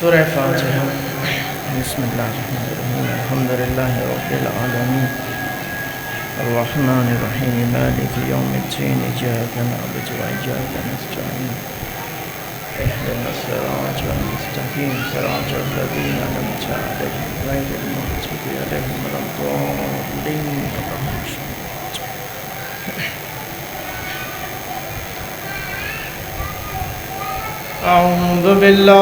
سورہ فاتحہ۔ بسم اللہ الرحمن الرحیم الحمدللہ رب العالمین الرحمن الرحیم مالک یوم الدین ایاک نعبد و ایاک نستعین اهدنا الصراط المستقیم صراط الذین انعمت علیہم غیر المغضوب علیہم ولا الضالین۔ اعوذ باللہ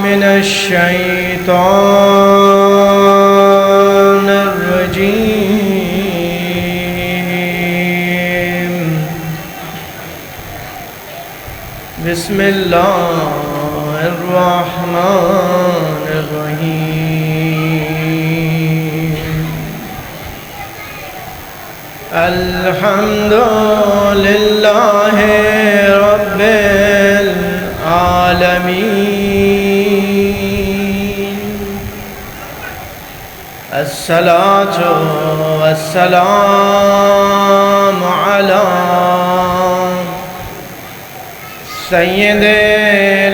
من الشیطان الرجیم، بسم اللہ الرحمن الرحیم، الحمد للہ رب العالمین، الصلاة والسلام علی سید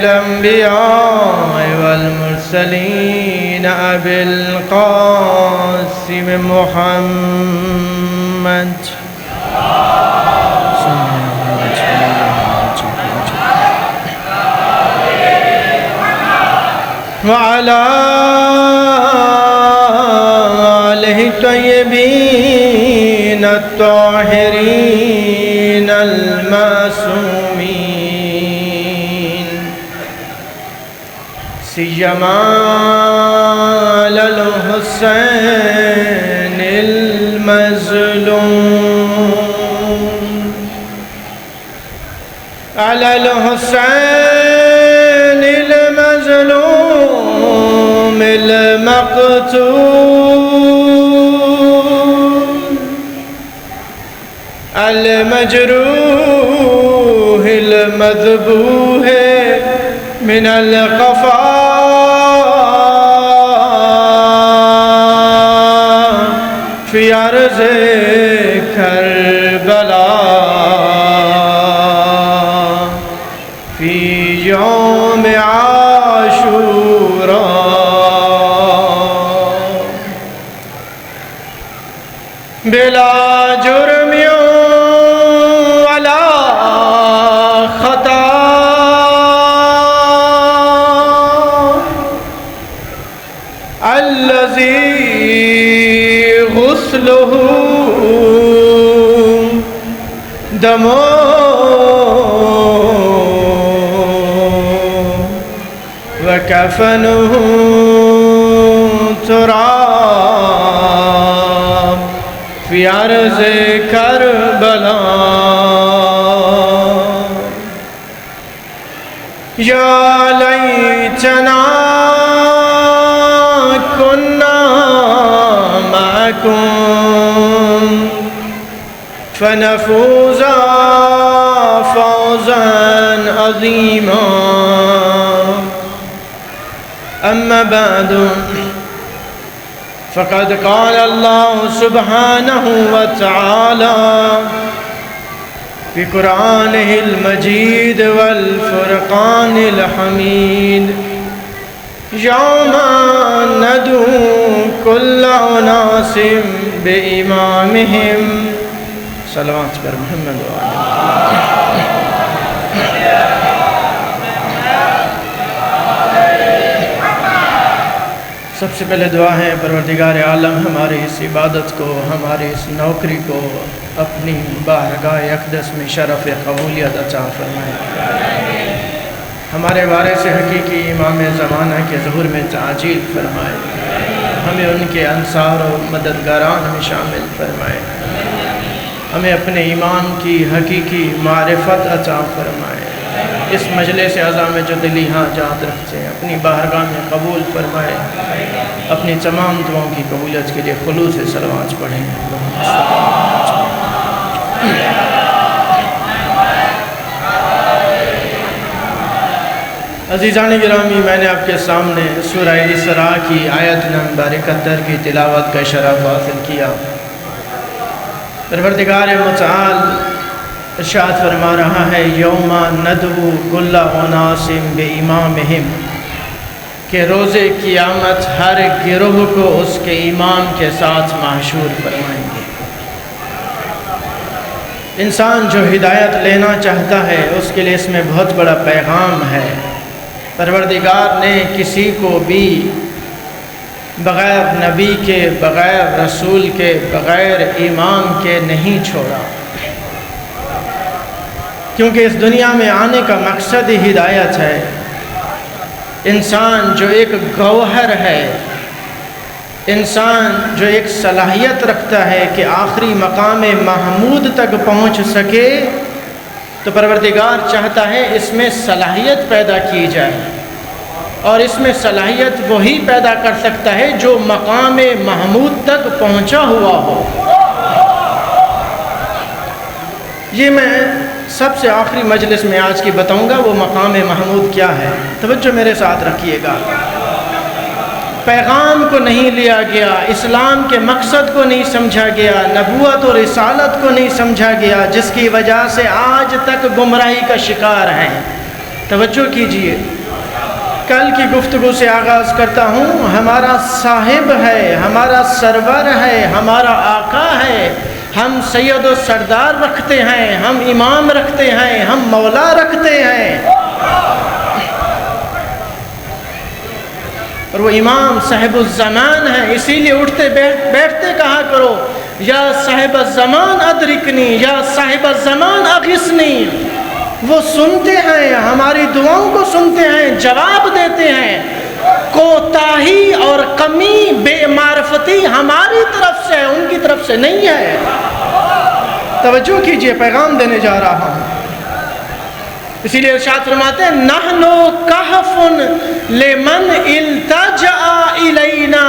الانبیاء والمرسلین ابی القاسم محمد وعلى آلہ الطیبین الطاہرین المعصومین، سیما علی الحسین المظلوم، علی الحسین المظلوم المقتول، المجروح المذبوح من القفا فی ارض کربلا فی یوم بلا جرم ولا خطا، الذي غسله دم وكفنه تراب فی ارض کربلا، یا لیتنا کنا معکم فنفوز فوزا عظیما، اما بعد فقد قال اللہ سبحانہ وتعالی فی قرآنہ المجید والفرقان الحمید، یوم ندعو کل اناس بامامہم، صلوات پر محمد و آلہ۔ سب سے پہلے دعا ہے پروردگار عالم ہماری اس عبادت کو، ہماری اس نوکری کو اپنی بارگاہ اقدس میں شرف قبولیت عطا فرمائے، ہمارے وارث حقیقی امام زمانہ کے ظہور میں تعجیل فرمائے، ہمیں ان کے انصار و مددگاران میں شامل فرمائے، ہمیں اپنے ایمان کی حقیقی معرفت عطا فرمائے، اس مجلس اعظم میں جو دلی حاجات رکھتے ہیں اپنی بارگاہ میں قبول فرمائے، اپنی تمام دعاؤں کی قبولیت کے لیے خلوص سے صلوات پڑھیں۔ عزیزان گرامی، میں نے آپ کے سامنے سورہ اسراء کی آیت نمبر 71 کی تلاوت کا شرف حاصل کیا۔ پروردگار متعال ارشاد فرما رہا ہے یوم ندعو کل اناس بامامہم، کہ روز قیامت ہر گروہ کو اس کے امام کے ساتھ محشور فرمائیں گے۔ انسان جو ہدایت لینا چاہتا ہے اس کے لیے اس میں بہت بڑا پیغام ہے۔ پروردگار نے کسی کو بھی بغیر نبی کے، بغیر رسول کے، بغیر امام کے نہیں چھوڑا، کیونکہ اس دنیا میں آنے کا مقصد ہی ہدایت ہے۔ انسان جو ایک گوہر ہے، انسان جو ایک صلاحیت رکھتا ہے کہ آخری مقام محمود تک پہنچ سکے، تو پروردگار چاہتا ہے اس میں صلاحیت پیدا کی جائے، اور اس میں صلاحیت وہی پیدا کر سکتا ہے جو مقام محمود تک پہنچا ہوا ہو۔ یہ میں سب سے آخری مجلس میں آج کی بتاؤں گا وہ مقام محمود کیا ہے، توجہ میرے ساتھ رکھیے گا۔ پیغام کو نہیں لیا گیا، اسلام کے مقصد کو نہیں سمجھا گیا، نبوت اور رسالت کو نہیں سمجھا گیا، جس کی وجہ سے آج تک گمراہی کا شکار ہیں۔ توجہ کیجئے، کل کی گفتگو سے آغاز کرتا ہوں۔ ہمارا صاحب ہے، ہمارا سرور ہے، ہمارا آقا ہے، ہم سید و سردار رکھتے ہیں، ہم امام رکھتے ہیں، ہم مولا رکھتے ہیں، اور وہ امام صاحب الزمان ہے۔ اسی لیے اٹھتے بیٹھتے کہا کرو یا صاحب الزمان ادرکنی، یا صاحب الزمان اغثنی۔ وہ سنتے ہیں، ہماری دعاؤں کو سنتے ہیں، جواب دیتے ہیں۔ کوتاہی اور کمی، بے معرفتی ہماری طرف سے ہے، ان کی طرف سے نہیں ہے۔ توجہ کیجئے، پیغام دینے جا رہا ہوں۔ اسی لیے ارشاد فرماتے ہیں نحن کہف لمن التجأ الینا،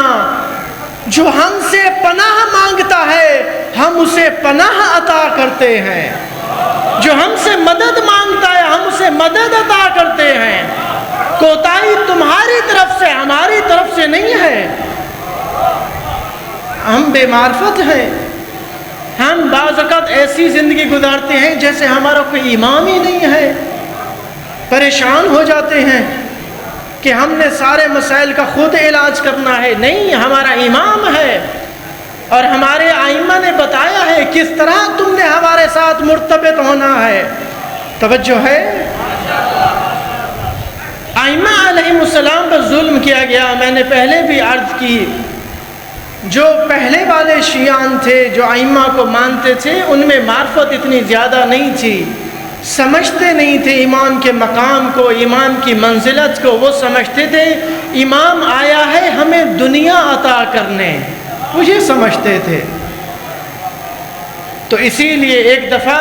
جو ہم سے پناہ مانگتا ہے ہم اسے پناہ عطا کرتے ہیں، جو ہم سے مدد مانگتا ہے ہم اسے مدد عطا کرتے ہیں۔ کوتاہی تمہاری طرف سے، ہماری طرف سے نہیں ہے۔ ہم بے معرفت ہیں، ہم بعض اوقات ایسی زندگی گزارتے ہیں جیسے ہمارا کوئی امام ہی نہیں ہے، پریشان ہو جاتے ہیں کہ ہم نے سارے مسائل کا خود علاج کرنا ہے۔ نہیں، ہمارا امام ہے، اور ہمارے ائمہ نے بتایا ہے کس طرح تم نے ہمارے ساتھ مرتبط ہونا ہے۔ توجہ ہے، ائمہ علیہم السلام پر ظلم کیا گیا۔ میں نے پہلے بھی عرض کی، جو پہلے والے شیعان تھے، جو ائمہ کو مانتے تھے، ان میں معرفت اتنی زیادہ نہیں تھی، سمجھتے نہیں تھے امام کے مقام کو، امام کی منزلت کو۔ وہ سمجھتے تھے امام آیا ہے ہمیں دنیا عطا کرنے، وہ یہ سمجھتے تھے۔ تو اسی لیے ایک دفعہ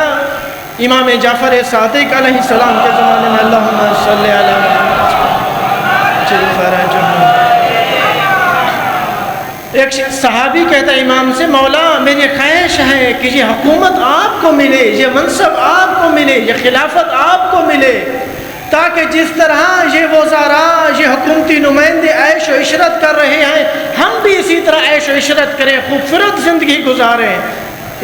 امام جعفر صادق علیہ السلام کے زمانے میں، اللہم صلی علی محمد جل فرجہ، ایک صحابی کہتا ہے امام سے، مولا میری خواہش ہے کہ یہ حکومت آپ کو ملے، یہ منصب آپ کو ملے، یہ خلافت آپ کو ملے، تاکہ جس طرح یہ وزراء، یہ حکومتی نمائندے عیش و عشرت کر رہے ہیں، ہم بھی اسی طرح عیش و عشرت کریں، خوبصورت زندگی گزاریں۔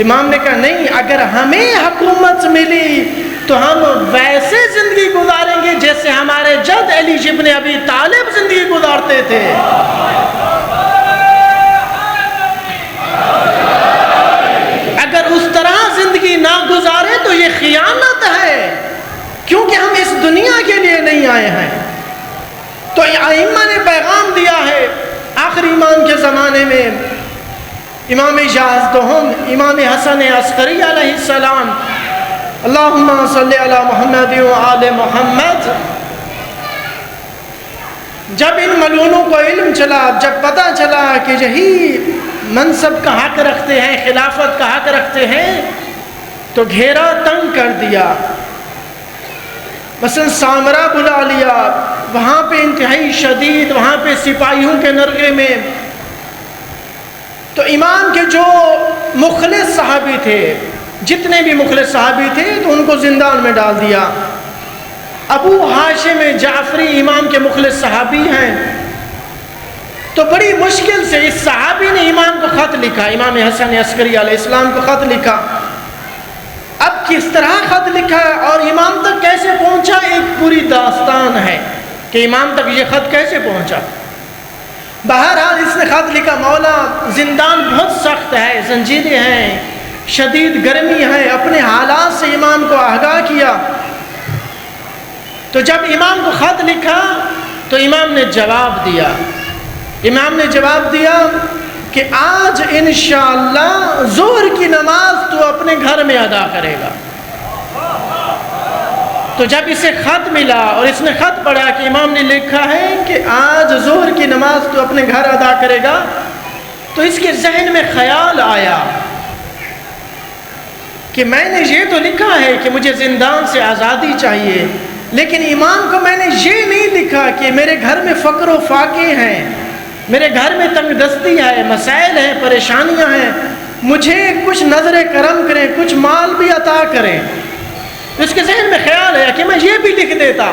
امام نے کہا نہیں، اگر ہمیں حکومت ملی تو ہم ویسے زندگی گزاریں گے جیسے ہمارے جد علی ابن ابی طالب زندگی گزارتے تھے۔ اگر اس طرح زندگی نہ گزارے تو یہ خیانت ہے، کیونکہ ہم اس دنیا کے لیے نہیں آئے ہیں۔ تو ائمہ نے پیغام دیا ہے آخری امام کے زمانے میں، امام یازدہم، امام حسن عسکری علیہ السلام، اللہم صلی علی محمد و آل محمد۔ جب ان ملعونوں کو علم چلا، جب پتہ چلا کہ یہی منصب کا حق رکھتے ہیں، خلافت کا حق رکھتے ہیں، تو گھیرا تنگ کر دیا۔ مثلا سامرا بلا لیا، وہاں پہ انتہائی شدید، وہاں پہ سپاہیوں کے نرغے میں۔ تو امام کے جو مخلص صحابی تھے، جتنے بھی مخلص صحابی تھے، تو ان کو زندان میں ڈال دیا۔ ابو ہاشم جعفری امام کے مخلص صحابی ہیں، تو بڑی مشکل سے اس صحابی نے امام کو خط لکھا، امام حسن عسکری علیہ السلام کو خط لکھا۔ اب کس طرح خط لکھا اور امام تک کیسے پہنچا، ایک پوری داستان ہے کہ امام تک یہ خط کیسے پہنچا۔ بہرحال اس نے خط لکھا، مولا زندان بہت سخت ہے، زنجیریں ہیں، شدید گرمی ہے، اپنے حالات سے امام کو آگاہ کیا۔ تو جب امام کو خط لکھا تو امام نے جواب دیا، امام نے جواب دیا کہ آج انشاءاللہ ظہر کی نماز تو اپنے گھر میں ادا کرے گا۔ تو جب اسے خط ملا اور اس نے خط پڑھا کہ امام نے لکھا ہے کہ آج ظہر کی نماز تو اپنے گھر ادا کرے گا، تو اس کے ذہن میں خیال آیا کہ میں نے یہ تو لکھا ہے کہ مجھے زندان سے آزادی چاہیے، لیکن امام کو میں نے یہ نہیں لکھا کہ میرے گھر میں فقر و فاقے ہیں، میرے گھر میں تنگ دستی ہے، مسائل ہیں، پریشانیاں ہیں، مجھے کچھ نظر کرم کریں، کچھ مال بھی عطا کریں۔ اس کے ذہن میں خیال ہے کہ میں یہ بھی لکھ دیتا۔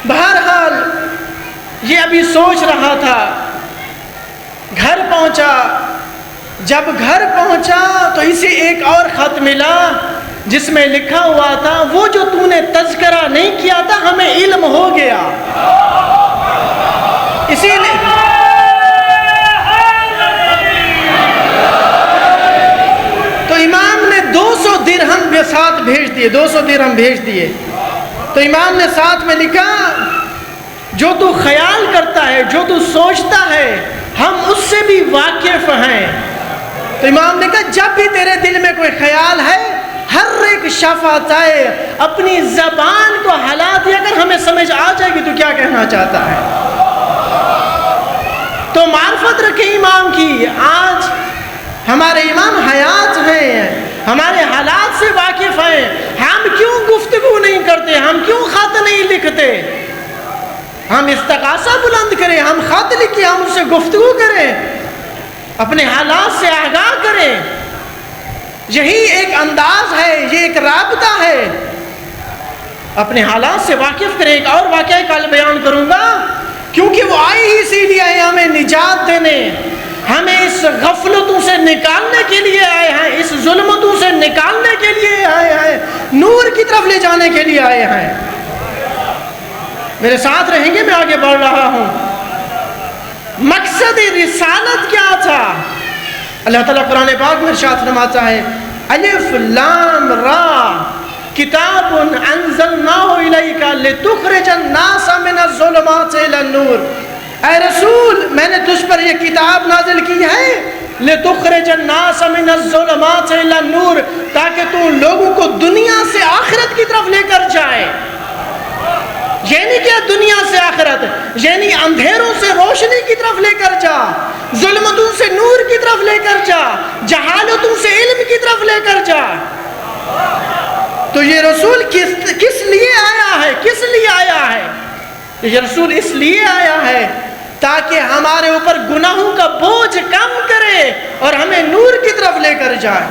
بہرحال یہ ابھی سوچ رہا تھا، گھر پہنچا، جب گھر پہنچا تو اسے ایک اور خط ملا جس میں لکھا ہوا تھا، وہ جو تو نے تذکرہ نہیں کیا تھا ہمیں علم ہو گیا۔ اسی لیے تو امام نے 200 درہم کے ساتھ بھیج دیے، 200 درہم بھیج دیے۔ تو امام نے ساتھ میں لکھا، جو تو خیال کرتا ہے، جو تو سوچتا ہے، ہم اس سے بھی واقف ہیں۔ تو امام نے کہا جب بھی تیرے دل میں کوئی خیال ہے، ہر ایک شفاعتائے اپنی زبان کو ہلا دیا کر، ہمیں سمجھ آ جائے گی تو کیا کہنا چاہتا ہے۔ تو معرفت رکھے امام کی، آج ہمارے امام حیات ہیں، ہمارے حالات سے واقف ہیں، ہم کیوں گفتگو نہیں کرتے، ہم کیوں خط نہیں لکھتے، ہم استغاثہ بلند کریں، ہم خط لکھیں، ہم اس سے گفتگو کریں، اپنے حالات سے آگاہ کریں۔ یہی ایک انداز ہے، یہ ایک رابطہ ہے، اپنے حالات سے واقف کریں۔ ایک اور واقعہ کل بیان کروں گا، کیونکہ وہ آئے ہی اسی لیے ہیں، ہمیں نجات دینے، ہمیں اس غفلتوں سے نکالنے کے لیے آئے ہیں، اس ظلمتوں سے نکالنے کے لیے آئے ہیں، نور کی طرف لے جانے کے لیے آئے ہیں۔ میرے ساتھ رہیں گے، میں آگے بڑھ رہا ہوں۔ مقصد رسالت کیا تھا؟ اللہ تعالیٰ قرآن پاک میں ارشاد فرماتا ہے، الف لام را کتاب انزلناہ الیک لتخرج الناس من الظلمات الی النور۔ اے رسول، میں نے تجھ پر یہ کتاب نازل کی ہے، لتخرج الناس من الظلمات الی النور، تاکہ تو لوگوں کو دنیا سے آخرت کی طرف لے کر جائے۔ یعنی کیا دنیا سے آخرت؟ یعنی اندھیروں سے روشنی کی طرف لے کر جا، ظلمتوں سے نور کی طرف لے کر جا، جہالتوں سے علم کی طرف لے کر جا۔ تو یہ رسول کس لیے آیا ہے؟ کس لیے آیا ہے؟ یہ رسول اس لیے آیا ہے تاکہ ہمارے اوپر گناہوں کا بوجھ کم کرے اور ہمیں نور کی طرف لے کر جائے۔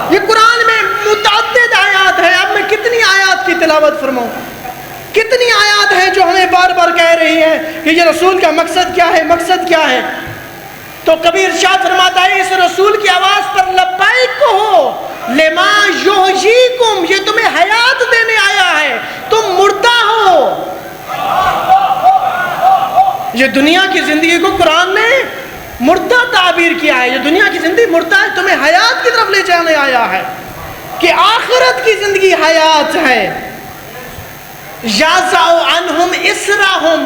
یہ قرآن میں متعدد آیات ہیں، اب میں کتنی آیات کی تلاوت فرماؤں؟ کتنی آیات ہیں جو ہمیں بار بار کہہ رہی ہیں کہ یہ رسول کا مقصد کیا ہے، مقصد کیا ہے۔ تو کبھی ارشاد فرماتا ہے اس رسول کی آواز پر لبیک کہو، لما یحییکم، یہ تمہیں حیات دینے آیا ہے، تم مردہ ہو۔ یہ دنیا کی زندگی کو قرآن نے مردہ تعبیر کیا ہے، یہ دنیا کی زندگی مردہ ہے، تمہیں حیات کی طرف لے جانے آیا ہے کہ آخرت کی زندگی حیات ہے۔ یَضَعُ عَنْهُمْ إِسْرَهُمْ،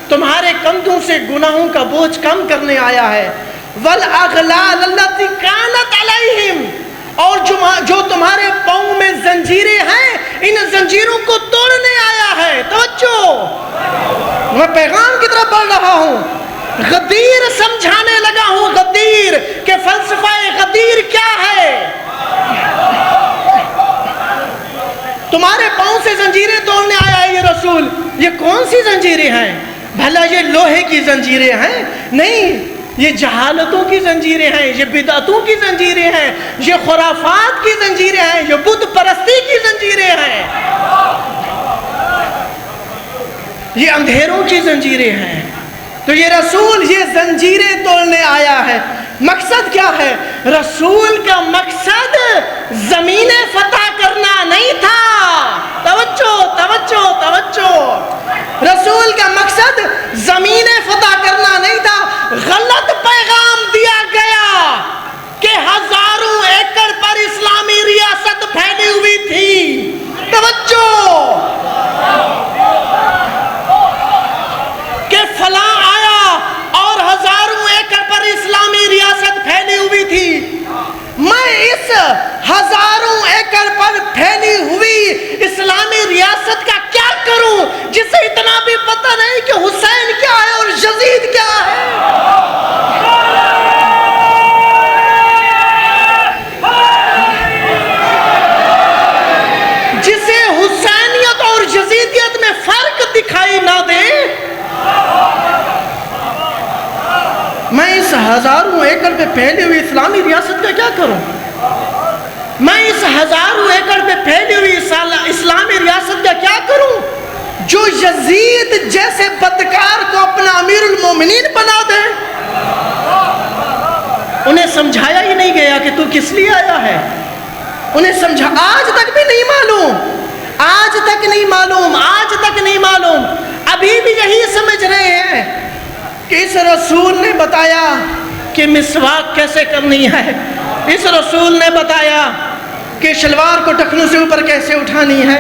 تمہارے کندھوں سے گناہوں کا بوجھ کم کرنے آیا ہے، وَالْأَغْلَالَ الَّتِي كَانَتْ عَلَيْهِمْ، اور جو تمہارے پاؤں میں زنجیریں ہیں، ان زنجیروں کو توڑنے آیا ہے۔ توجہ، میں پیغام کی طرف بڑھ رہا ہوں، غدیر سمجھانے لگا ہوں، غدیر کہ فلسفہ غدیر کیا ہے۔ تمہارے پاؤں سے زنجیریں توڑنے آیا ہے یہ رسول۔ یہ کون سی زنجیریں ہیں؟ بھلا یہ لوہے کی زنجیریں ہیں؟ نہیں، یہ جہالتوں کی زنجیریں ہیں، یہ بدعتوں کی زنجیریں ہیں، یہ خرافات کی زنجیریں ہیں، یہ بت پرستی کی زنجیریں ہیں، یہ اندھیروں کی زنجیریں ہیں۔ تو یہ رسول یہ زنجیریں توڑنے آیا ہے۔ مقصد کیا ہے؟ رسول کا مقصد زمینیں فتح کرنا نہیں تھا. توجہ توجہ توجہ. رسول کا مقصد زمینیں فتح کرنا نہیں تھا. غلط پیغام دیا گیا کہ ہزاروں ایکڑ پر اسلامی ریاست پھیلی ہوئی تھی. توجہ کہ فلاں آیا اور ہزاروں ایکڑ پر اسلامی ریاست پھیلی ہوئی تھی. میں اس ہزاروں ایکڑ پر پھیلی ہوئی اسلامی ریاست کا کیا کروں جسے اتنا بھی پتہ نہیں کہ حسین کیا ہے اور یزید کیا ہے. جسے حسینیت اور یزیدیت میں فرق دکھائی نہ دے. میں اس ہزاروں ایکڑ پہ پھیلی ہوئی اسلامی ریاست کا کیا کروں؟ میں اس ہزاروں ایکڑ پہ پھیلی ہوئی اسلامی ریاست کا کیا کروں جو یزید جیسے بدکار کو اپنا امیر المومنین بنا دے؟ انہیں سمجھایا ہی نہیں گیا کہ تو کس لیے آیا ہے. انہیں سمجھا آج تک بھی نہیں معلوم. آج تک نہیں معلوم. آج تک نہیں معلوم. ابھی بھی یہی سمجھ رہے ہیں کہ اس رسول نے بتایا کہ مسواک کیسے کرنی ہے. اس رسول نے بتایا کہ شلوار کو ٹخنوں سے اوپر کیسے اٹھانی ہے.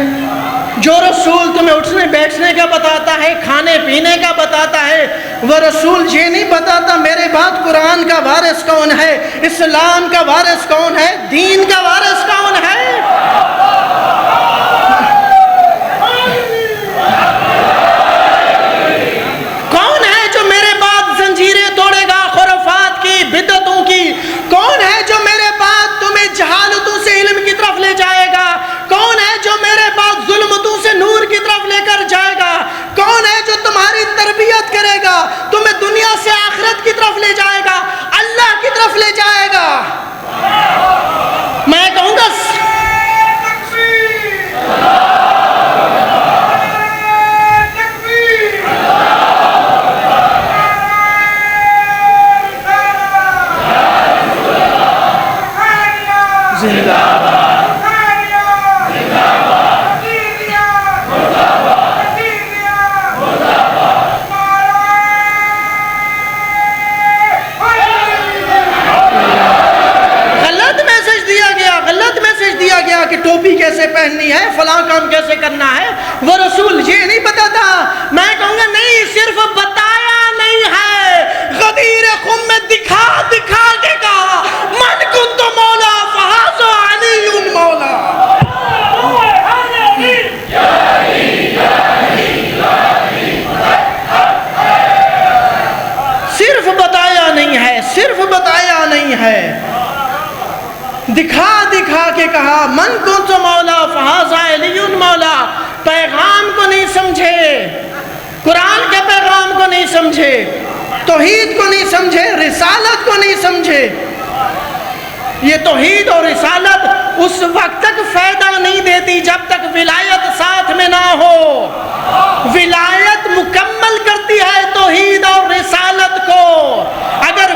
جو رسول تمہیں اٹھنے بیٹھنے کا بتاتا ہے, کھانے پینے کا بتاتا ہے, وہ رسول یہ نہیں بتاتا میرے بعد قرآن کا وارث کون ہے, اسلام کا وارث کون ہے, دین کا وارث کون ہے. کون ہے جو میرے بعد زنجیریں توڑے گا خرافات کی, بدعتوں کی؟ کون ہے جو میرے بعد تمہیں جہالتوں سے علم کی طرف لے جائے گا؟ کون ہے جو میرے بعد ظلمتوں سے نور کی طرف لے کر جائے گا؟ کون ہے جو تمہاری تربیت کرے گا, تمہیں دنیا سے آخرت کی طرف لے جائے گا, اللہ کی طرف لے جائے گا؟ میں کہوں گا زندہ کہ ٹوپی کیسے پہننی ہے, فلاں کام کیسے کرنا ہے. وہ رسول یہ نہیں بتاتا. میں کہوں گا نہیں, صرف بتایا نہیں ہے, غدیر خم میں دکھا دکھا کے کہا من کنت مولا فہذا علی مولا. صرف بتایا نہیں ہے, صرف بتایا نہیں ہے, دکھا دکھا کے کہا من کنت مولا فہذا علی مولا. پیغام کو نہیں سمجھے, قرآن کے پیغام کو نہیں سمجھے, توحید کو نہیں سمجھے, رسالت کو نہیں سمجھے. یہ توحید اور رسالت اس وقت تک فائدہ نہیں دیتی جب تک ولایت ساتھ میں نہ ہو. ولایت مکمل کرتی ہے توحید اور رسالت کو. اگر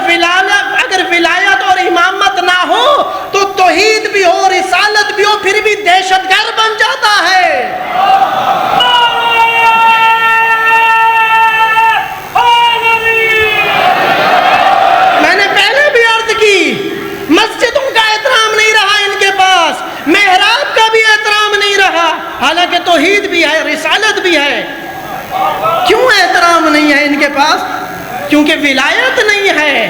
ولایت اور امامت نہ ہو تو توحید بھی ہو, رسالت بھی ہو, پھر بھی دہشت گرد بن جاتا ہے. میں نے پہلے بھی عرض کی, مسجدوں کا احترام نہیں رہا ان کے پاس, محراب کا بھی احترام نہیں رہا, حالانکہ توحید بھی ہے, رسالت بھی ہے. کیوں احترام نہیں ہے ان کے پاس؟ کیونکہ ولایت نہیں ہے.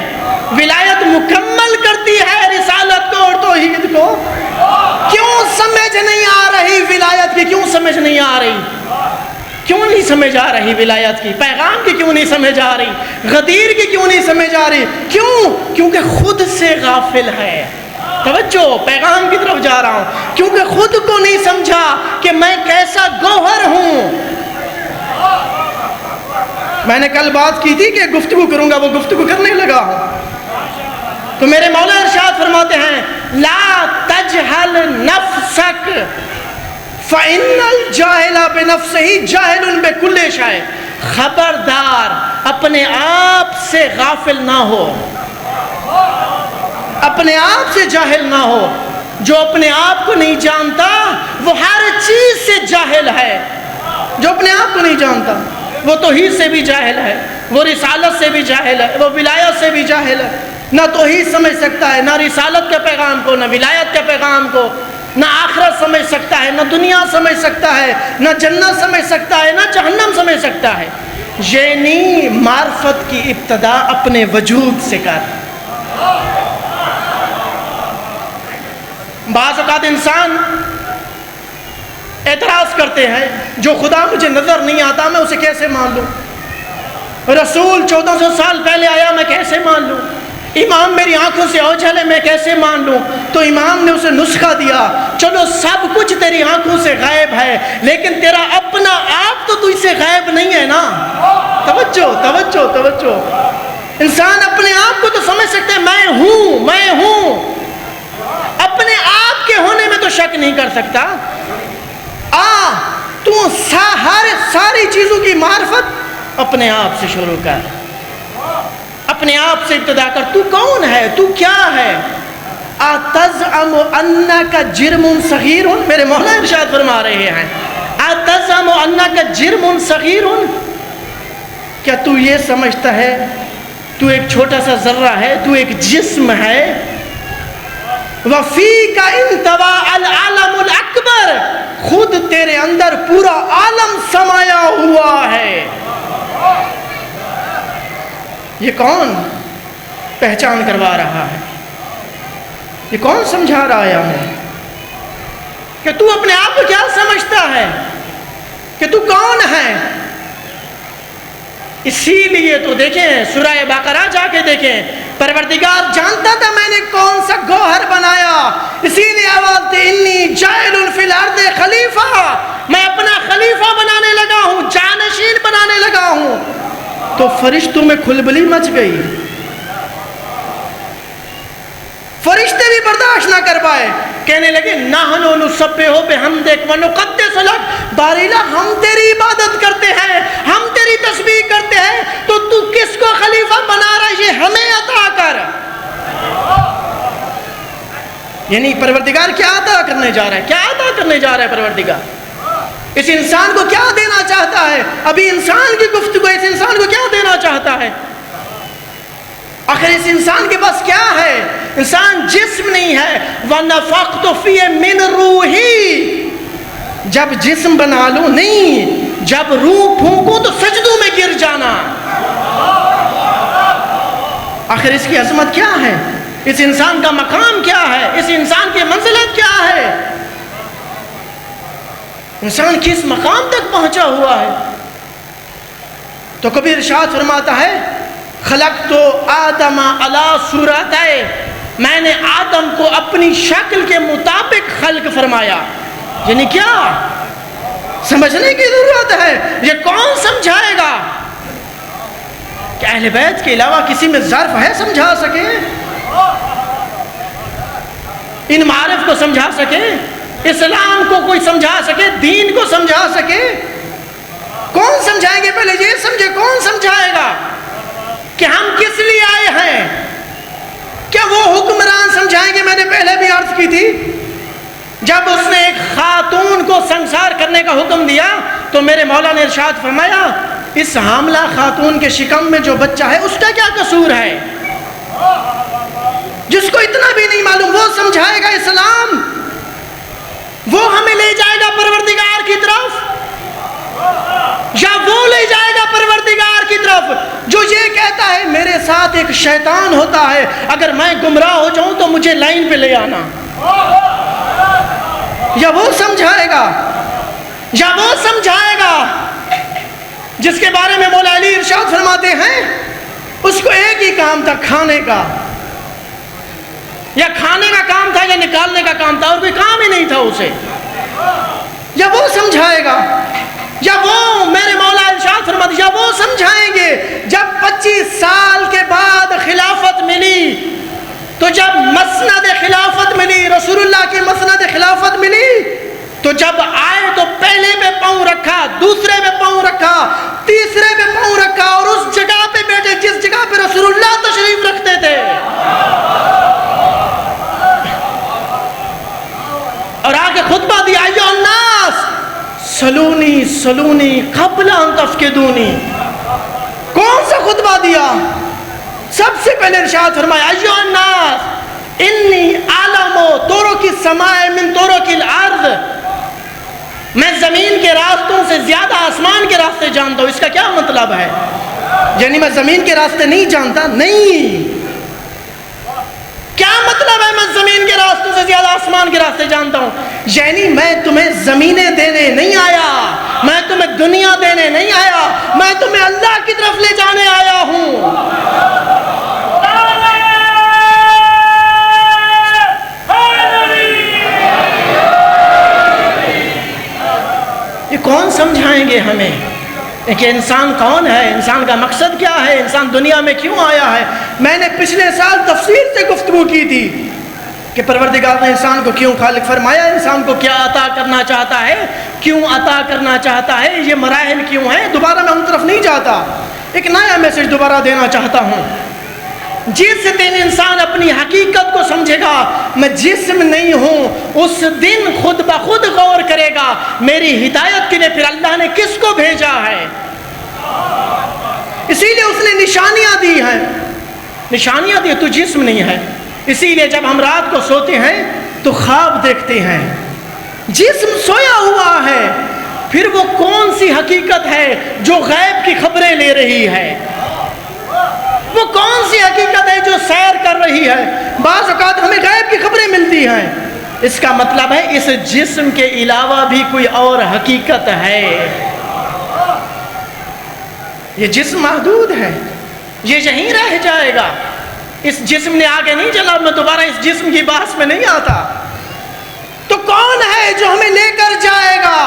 ولایت مکمل کرتی ہے رسالت کو اور توحید کو. کیوں سمجھ نہیں آ رہی ولایت کی؟ کیوں سمجھ نہیں آ رہی؟ کیوں نہیں سمجھ آ رہی ولایت کی؟ پیغام کی کیوں نہیں سمجھ آ رہی؟ غدیر کی کیوں نہیں سمجھ آ رہی؟ کیوں؟ کیونکہ خود سے غافل ہے. توجہ, پیغام کی طرف جا رہا ہوں. کیونکہ خود کو نہیں سمجھا کہ میں کیسا گوہر ہوں. میں نے کل بات کی تھی کہ گفتگو کروں گا, وہ گفتگو کرنے لگا ہوں. تو میرے مولا ارشاد فرماتے ہیں لا تجہل نفسک فإن الجاہل بنفسہ جاہل بکل شیء. خبردار, اپنے آپ سے غافل نہ ہو, اپنے آپ سے جاہل نہ ہو. جو اپنے آپ کو نہیں جانتا وہ ہر چیز سے جاہل ہے. جو اپنے آپ کو نہیں جانتا وہ توحید سے بھی جاہل ہے, وہ رسالت سے بھی جاہل ہے, وہ ولایت سے بھی جاہل ہے. نہ توحید سمجھ سکتا ہے, نہ رسالت کے پیغام کو, نہ ولایت کے پیغام کو, نہ آخرت سمجھ سکتا ہے, نہ دنیا سمجھ سکتا ہے, نہ جنت سمجھ سکتا ہے, نہ جہنم سمجھ سکتا ہے. یعنی معرفت کی ابتدا اپنے وجود سے کر. بعض اوقات انسان اعتراض کرتے ہیں جو خدا مجھے نظر نہیں آتا میں اسے کیسے مان لوں, رسول 1400 سال پہلے آیا میں کیسے مان لوں, امام میری آنکھوں سے اوجھل ہے میں کیسے مان لوں. تو امام نے اسے نسخہ دیا, چلو سب کچھ تیری آنکھوں سے غائب ہے لیکن تیرا اپنا آپ تو تجھ سے غائب نہیں ہے نا. توجہ توجہ توجہ. انسان اپنے آپ کو تو سمجھ سکتے ہیں میں ہوں, اپنے آپ کے ہونے میں تو شک نہیں کر سکتا. تو ساری چیزوں کی معرفت اپنے آپ سے شروع کر, اپنے آپ سے ابتدا کر. تو کون ہے, تو کیا ہے؟ اتزعم انک جرم صغیر, میرے مولا ارشاد فرما رہے ہیں اتزعم انک جرم صغیر, کیا تو یہ سمجھتا ہے تو ایک چھوٹا سا ذرہ ہے, تو ایک جسم ہے. وفیک انطویٰ العالم الاکبر, خود تیرے اندر پورا عالم سمایا ہوا ہے. یہ کون پہچان کروا رہا ہے, یہ کون سمجھا رہا ہے ہمیں کہ تو اپنے آپ کو کیا سمجھتا ہے, کہ تو کون ہے. اسی لیے تو دیکھیں سورہ بقرہ جا کے دیکھیں, پروردگار جانتا تھا میں نے کون سا گوہر بنایا, اسی لیے آواز دی انی جاعل فی الارض خلیفہ, میں اپنا خلیفہ بنانے لگا ہوں, جانشین بنانے لگا ہوں. تو فرشتوں میں کھلبلی مچ گئی, فرشتے بھی برداشت نہ کر پائے, کہنے لگے نحن نسبح بحمدک ونقدس لک, باریلا ہم تیری عبادت کرتے ہیں, ہم تیری تسبیح کرتے ہیں, تو کس کو خلیفہ بنا رہا ہے, یہ ہمیں عطا کر. یعنی پروردگار کیا عطا کرنے جا رہا ہے, کیا عطا کرنے جا رہا ہے پروردگار, اس انسان کو کیا دینا چاہتا ہے. ابھی انسان کی گفتگو, اس انسان کو کیا دینا چاہتا ہے. آخر اس انسان کے پاس کیا ہے, انسان جسم نہیں ہے. وَنَفَخْتُ فِيهِ مِنْ رُوحِي, جب جسم بنا لوں نہیں, جب روح پھونکوں تو سجدوں میں گر جانا. آخر اس کی عظمت کیا ہے, اس انسان کا مقام کیا ہے, اس انسان کی منزلت کیا ہے, انسان کس مقام تک پہنچا ہوا ہے. تو کبھی ارشاد فرماتا ہے خلقت آدم علی صورتہ, میں نے آدم کو اپنی شکل کے مطابق خلق فرمایا. یعنی کیا سمجھنے کی ضرورت ہے, یہ کون سمجھائے گا. کہ اہل بیت کے علاوہ کسی میں ظرف ہے سمجھا سکے, ان معارف کو سمجھا سکے, اسلام کو کوئی سمجھا سکے, دین کو سمجھا سکے. کون سمجھائیں گے, پہلے یہ سمجھے کون سمجھائے گا کہ ہم کس لیے آئے ہیں. کیا وہ حکمران سمجھائیں گے. میں نے پہلے بھی عرض کی تھی, جب اس نے ایک خاتون کو سنسار کرنے کا حکم دیا تو میرے مولا نے ارشاد فرمایا اس حاملہ خاتون کے شکم میں جو بچہ ہے اس کا کیا قصور ہے. جس کو اتنا بھی نہیں معلوم وہ سمجھائے گا اسلام, وہ ہمیں لے جائے گا پروردگار کی طرف, یا وہ لے جائے گا پروردگار کی طرف جو یہ کہتا ہے میرے ساتھ ایک شیطان ہوتا ہے, اگر میں گمراہ ہو جاؤں تو مجھے لائن پہ لے آنا. یا وہ سمجھائے گا, یا وہ سمجھائے گا جس کے بارے میں مولا علی ارشاد فرماتے ہیں اس کو ایک ہی کام تھا کھانے کا, یا کھانے کا کام تھا یا نکالنے کا کام تھا, اور کوئی کام ہی نہیں تھا اسے. یا وہ سمجھائے گا, یا وہ میرے مولا ارشاد فرماتے یا وہ سمجھائیں گے جب 25 سال کے بعد خلافت ملی, تو جب مسند خلافت ملی, رسول اللہ کی مسند خلافت ملی, تو جب آئے تو پہلے پہ پاؤں رکھا, دوسرے پہ پاؤں رکھا, تیسرے پہ پاؤں رکھا, اور اس جگہ پہ بیٹھے جس جگہ پہ رسول اللہ تشریف رکھتے تھے. خطبہ دیا ایھا الناس سلونی سلونی قبل ان تفقدونی. کون سا خطبہ دیا؟ سب سے پہلے ارشاد فرمایا ایھا الناس انی اعلم طرق السماء من طرق الارض. میں زمین کے راستوں سے زیادہ آسمان کے راستے جانتا ہوں. اس کا کیا مطلب ہے؟ یعنی میں زمین کے راستے نہیں جانتا؟ نہیں. کیا مطلب ہے میں زمین کے راستوں سے زیادہ آسمان کے راستے جانتا ہوں؟ یعنی میں تمہیں زمینیں دینے نہیں آیا, میں تمہیں دنیا دینے نہیں آیا, میں تمہیں اللہ کی طرف لے جانے آیا ہوں. یہ کون سمجھائیں گے ہمیں کہ انسان کون ہے, انسان کا مقصد کیا ہے, انسان دنیا میں کیوں آیا ہے؟ میں نے پچھلے سال تفصیل سے گفتگو کی تھی کہ پروردگار نے انسان کو کیوں خالق فرمایا, انسان کو کیا عطا کرنا چاہتا ہے, کیوں عطا کرنا چاہتا ہے, یہ مراحل کیوں ہیں. دوبارہ میں ان طرف نہیں جاتا, ایک نیا میسج دوبارہ دینا چاہتا ہوں. جس دن انسان اپنی حقیقت کو سمجھے گا میں جسم نہیں ہوں, اس دن خود بخود غور کرے گا میری ہدایت کے لیے پھر اللہ نے کس کو بھیجا ہے. اسی لیے اس نے نشانیاں دی ہیں, نشانیاں دی. تو جسم نہیں ہے, اسی لیے جب ہم رات کو سوتے ہیں تو خواب دیکھتے ہیں. جسم سویا ہوا ہے, پھر وہ کون سی حقیقت ہے جو غیب کی خبریں لے رہی ہے؟ وہ کون سی حقیقت ہے جو سیر کر رہی ہے؟ بعض اوقات ہمیں غیب کی خبریں ملتی ہیں. اس کا مطلب ہے اس جسم کے علاوہ بھی کوئی اور حقیقت ہے. یہ جسم محدود ہے, یہ یہیں رہ جائے گا. اس جسم نے آگے نہیں چلا. میں دوبارہ اس جسم کی بحث میں نہیں آتا. تو کون ہے جو ہمیں لے کر جائے گا؟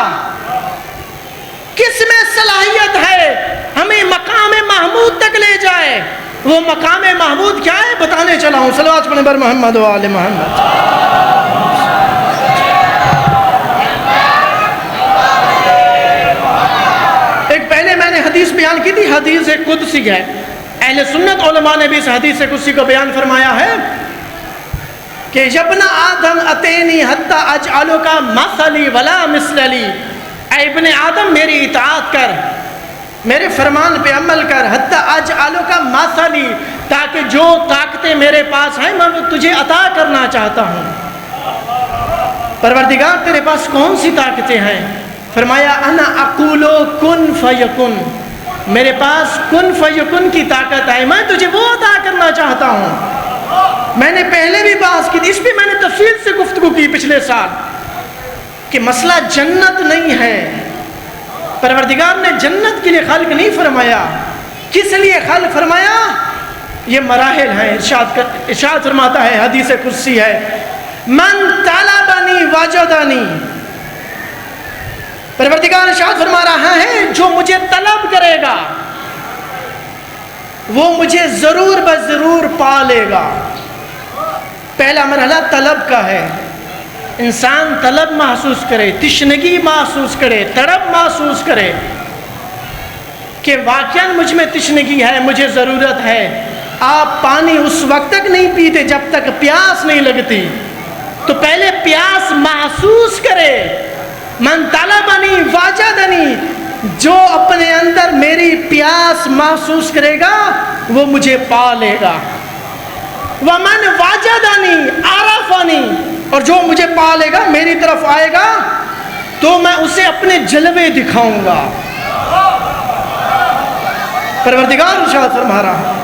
کس میں صلاحیت ہے ہمیں مقام محمود تک لے جائے؟ وہ مقام محمود کیا ہے بتانے چلا ہوں. صلوات پڑھیں بر محمد و آل محمد. ایک پہلے میں نے حدیث بیان کی تھی, حدیث قدسی ہے. اہل سنت علماء نے بھی اس حدیث قدسی کو بیان فرمایا ہے کہ ابن آدم اتینی حتی اجعلک مثلی ولا مثل لی. اے ابن آدم میری اطاعت کر, میرے فرمان پہ عمل کر. حتی اجعلک مثلی, تاکہ جو طاقتیں میرے پاس ہیں میں تجھے عطا کرنا چاہتا ہوں. پروردگار تیرے پاس کون سی طاقتیں ہیں؟ فرمایا انا اقول کن فیکن. میرے پاس کن فیکن کی طاقت ہے, میں تجھے وہ عطا کرنا چاہتا ہوں. میں نے پہلے بھی بحث کی تھی, اس پہ میں نے تفصیل سے گفتگو کی پچھلے سال کہ مسئلہ جنت نہیں ہے. پروردگار نے جنت کے لیے خلق نہیں فرمایا. کس لیے خلق فرمایا؟ یہ مراحل ہیں. ارشاد فرماتا ہے, حدیث قدسی ہے, من طلبنی وجدنی. پروردگار ارشاد فرما رہا ہے جو مجھے طلب کرے گا وہ مجھے ضرور بضرور پا لے گا. پہلا مرحلہ طلب کا ہے. انسان طلب محسوس کرے, تشنگی محسوس کرے, تڑپ محسوس کرے کہ واقعاً مجھ میں تشنگی ہے, مجھے ضرورت ہے. آپ پانی اس وقت تک نہیں پیتے جب تک پیاس نہیں لگتی, تو پہلے پیاس محسوس کرے. من طلبنی وجدنی, جو اپنے اندر میری پیاس محسوس کرے گا وہ مجھے پا لے گا. ومن وجدنی عرفنی, اور جو مجھے پا لے گا میری طرف آئے گا تو میں اسے اپنے جلوے دکھاؤں گا. پروردگار ارشاد فرما رہا ہے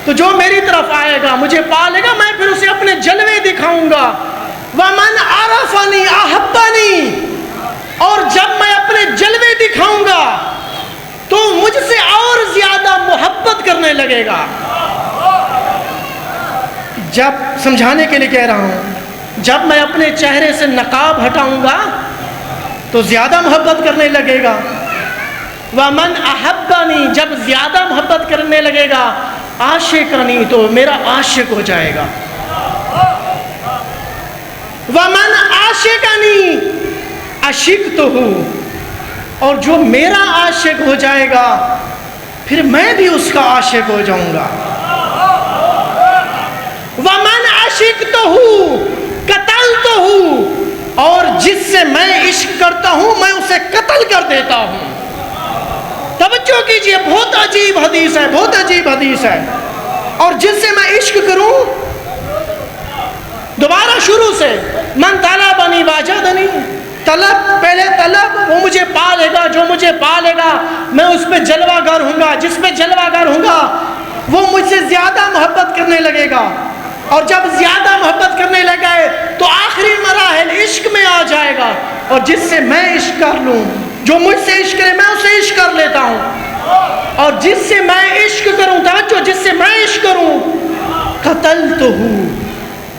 تو جو میری طرف آئے گا مجھے پا لے گا, میں پھر اسے اپنے جلوے دکھاؤں گا. ومن عرفنی احبنی, اور جب میں اپنے جلوے دکھاؤں گا تو مجھ سے اور زیادہ محبت کرنے لگے گا. جب سمجھانے کے لیے کہہ رہا ہوں, جب میں اپنے چہرے سے نقاب ہٹاؤں گا تو زیادہ محبت کرنے لگے گا. ومن احبنی, جب زیادہ محبت کرنے لگے گا. عاشقنی, تو میرا عاشق ہو جائے گا. ومن عاشقنی عشقتہ, اور جو میرا عاشق ہو جائے گا پھر میں بھی اس کا عاشق ہو جاؤں گا. ومن عشقتہ قتلتہ, سے میں عشق کرتا ہوں میں اسے قتل کر دیتا ہوں۔ توجہ کیجئے، بہت عجیب حدیث ہے، بہت عجیب حدیث ہے۔ اور جس سے میں عشق کروں، دوبارہ شروع سے، من طلبنی وجدنی، طلب، پہلے طلب، وہ مجھے پا لے گا، جو مجھے پا لے گا میں اس پہ جلوہ گر ہوں گا، جس پہ جلوہ گر ہوں گا وہ مجھ سے زیادہ محبت کرنے لگے گا، اور جب زیادہ محبت کرنے لگے تو آخری مراحل عشق میں آ جائے گا، اور جس سے میں عشق کر لوں، جو مجھ سے عشق کرے میں اسے عشق کر لیتا ہوں، اور جس سے میں عشق کروں، توجہ، جس سے میں عشق کروں، قتلتہ،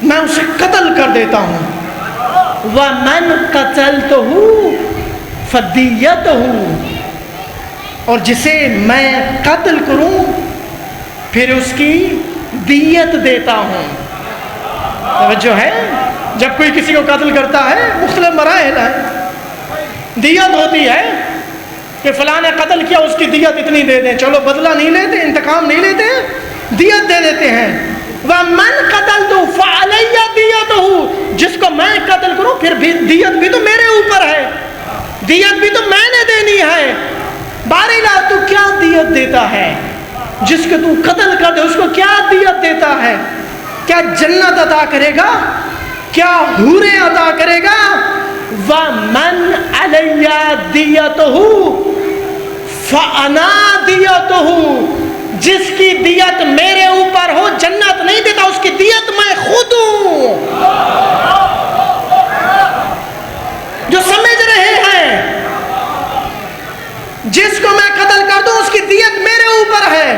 میں اسے قتل کر دیتا ہوں، وَمَنْ قَتَلْتُهُ فَدِيَّتُهُ، اور جسے میں قتل کروں پھر اس کی دیت دیتا ہوں۔ توجہ ہے، جب کوئی کسی کو قتل کرتا ہے مختلف مراحل ہیں، دیت ہوتی ہے کہ فلاں نے قتل کیا، اس کی دیت اتنی دے دیں، چلو بدلہ نہیں لیتے، انتقام نہیں لیتے، دیت دے دیتے ہیں۔ وَمَنْ قَتَلْتُ فَعَلَيَّ دِيَتُهُ، جس کو میں قتل کروں پھر بھی دیت بھی تو میرے اوپر ہے، دیت بھی تو میں نے دینی ہے۔ بارلا تو کیا دیت دیتا ہے؟ جس کو تو قتل کر دے اس کو کیا دیت دیتا ہے؟ کیا جنت عطا کرے گا؟ کیا حوریں عطا کرے گا؟ وَمَنْ عَلَيَّ دِيَتُهُ فَأَنَا دِيَتُهُ، جس کی دیت میرے اوپر ہو جنت نہیں دیتا، اس کی دیت میں خود ہوں۔ جو سمجھ رہے ہیں، جس کو میں قتل کر دوں اس کی دیت میرے اوپر ہے،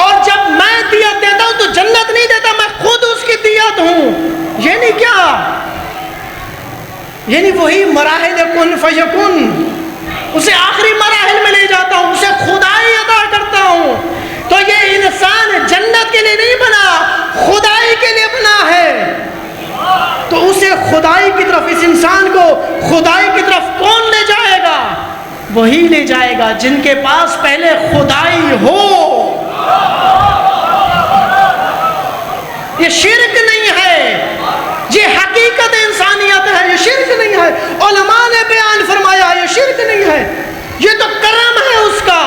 اور جب میں دیت دیتا ہوں تو جنت نہیں دیتا، میں خود اس کی دیت ہوں۔ یعنی کیا؟ یعنی وہی مراحل کن فیکن، اسے آخری مراحل میں لے جاتا ہوں، اسے خدائی عطا کرتا ہوں۔ تو یہ انسان جنت کے لیے نہیں بنا، خدائی کے لیے بنا ہے، تو اسے خدائی کی طرف، اس انسان کو خدائی کی طرف کون لے جائے گا؟ وہی لے جائے گا جن کے پاس پہلے خدائی ہو۔ یہ شرک نہیں ہے، یہ حقیقت انسانیت ہے، یہ شرک نہیں ہے۔ علماء نے بیان فرمایا یہ شرک نہیں ہے، یہ تو کرم ہے اس کا،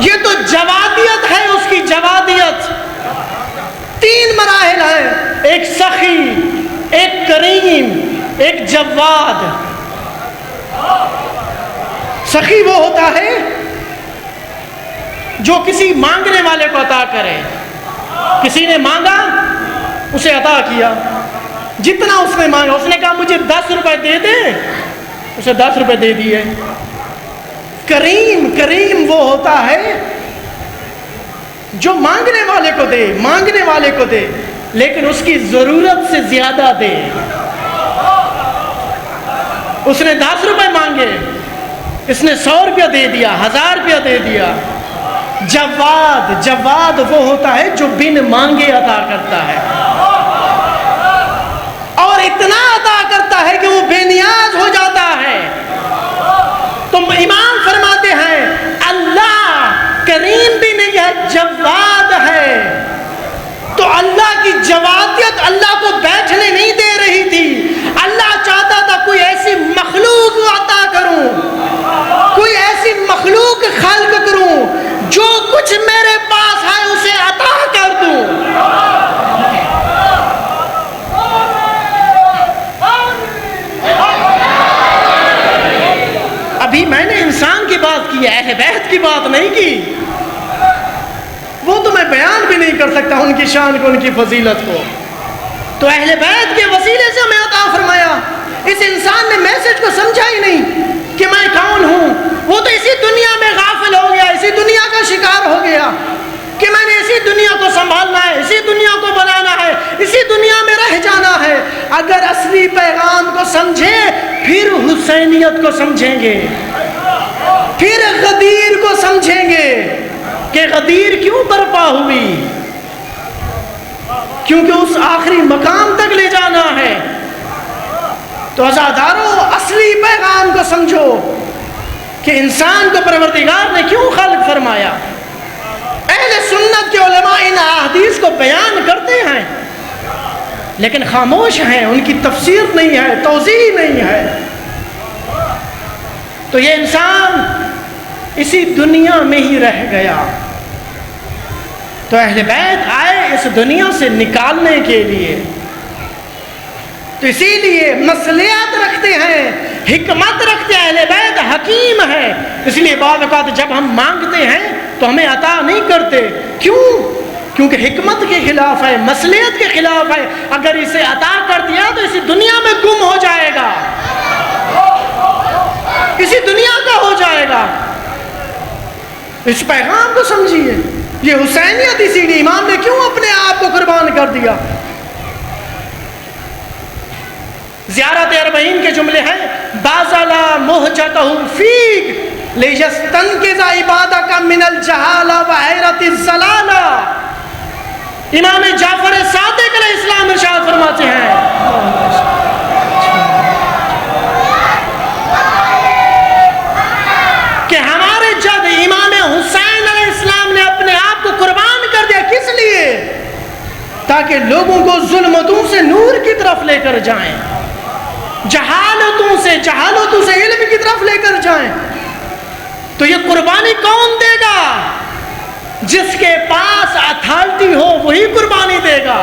یہ تو جوادیت ہے اس کی، جوادیت۔ تین مراحل ہیں، ایک سخی، ایک کریم، ایک جواد۔ سخی وہ ہوتا ہے جو کسی مانگنے والے کو عطا کرے، کسی نے مانگا اسے عطا کیا، جتنا اس نے مانگا، اس نے کہا مجھے 10 روپے دے دے، اسے 10 روپے دے دیے۔ کریم، کریم وہ ہوتا ہے جو مانگنے والے کو دے، مانگنے والے کو دے لیکن اس کی ضرورت سے زیادہ دے۔ اس نے 10 روپے مانگے، اس نے 100 روپیہ دے دیا، 1000 روپیہ دے دیا۔ جواد، جواد وہ ہوتا ہے جو بن مانگے عطا کرتا ہے، اور اتنا عطا کرتا ہے کہ وہ بے نیاز ہو جاتا ہے۔ تو امام فرماتے ہیں اللہ کریم بھی نہیں ہے، جواد ہے۔ تو اللہ کی جوادیت اللہ کو بیٹھنے نہیں دے رہی تھی، اللہ چاہتا تھا کوئی ایسی مخلوق عطا کروں، کوئی ایسی مخلوق خلق کروں جو کچھ میرے پاس ہے اسے عطا کر دوں۔ ابھی میں نے انسان کی بات کی ہے، اہل بیت کی بات نہیں کی، وہ تو میں بیان بھی نہیں کر سکتا ان کی شان کو، ان کی فضیلت کو۔ تو اہل بیت کے وسیلے سے ہمیں عطا فرمایا۔ اس انسان نے میسج کو سمجھا ہی نہیں کہ میں کون ہوں، وہ تو اسی دنیا میں غافل ہو گیا، اسی دنیا کا شکار ہو گیا کہ میں نے اسی دنیا کو سنبھالنا ہے، اسی دنیا کو بنانا ہے، اسی دنیا میں رہ جانا ہے۔ اگر اصلی پیغام کو سمجھے پھر حسینیت کو سمجھیں گے، پھر غدیر کو سمجھیں گے کہ غدیر کیوں برپا ہوئی، کیونکہ اس آخری مقام تک لے جانا ہے۔ تو عزاداروں اصلی پیغام کو سمجھو کہ انسان کو پروردگار نے کیوں خلق فرمایا۔ اہل سنت کے علماء ان احادیث کو بیان کرتے ہیں لیکن خاموش ہیں، ان کی تفسیر نہیں ہے، توضیح نہیں ہے. تو یہ انسان اسی دنیا میں ہی رہ گیا. تو اہل بیت آئے اس دنیا سے نکالنے کے لیے. تو اسی لیے مصلحت رکھتے ہیں، حکمت رکھتے ہیں. اہل بیت حکیم ہے، اس لیے بعض اوقات جب ہم مانگتے ہیں تو ہمیں عطا نہیں کرتے. کیوں؟ کیونکہ حکمت کے خلاف ہے، مصلحت کے خلاف ہے. اگر اسے عطا کر دیا تو اسی دنیا میں گم ہو جائے گا، اسی دنیا کا ہو جائے گا. اس پیغام کو سمجھیے. یہ حسینیت اسی لیے امام نے کیوں اپنے آپ کو قربان کر دیا. زیارت اربعین کے جملے ہیں، بازلا مہجتہ فیک لیستنقذ عبادک من الجہالہ وحیرت الضلالہ. امام جعفر صادق علیہ السلام ارشاد فرماتے ہیں کہ ہمارے جد امام حسین علیہ السلام نے اپنے آپ کو قربان کر دیا. کس لیے؟ تاکہ لوگوں کو ظلمتوں سے نور کی طرف لے کر جائیں، جہالتوں سے علم کی طرف لے کر جائیں. تو یہ قربانی کون دے گا؟ جس کے پاس اتھارٹی ہو وہی قربانی دے گا.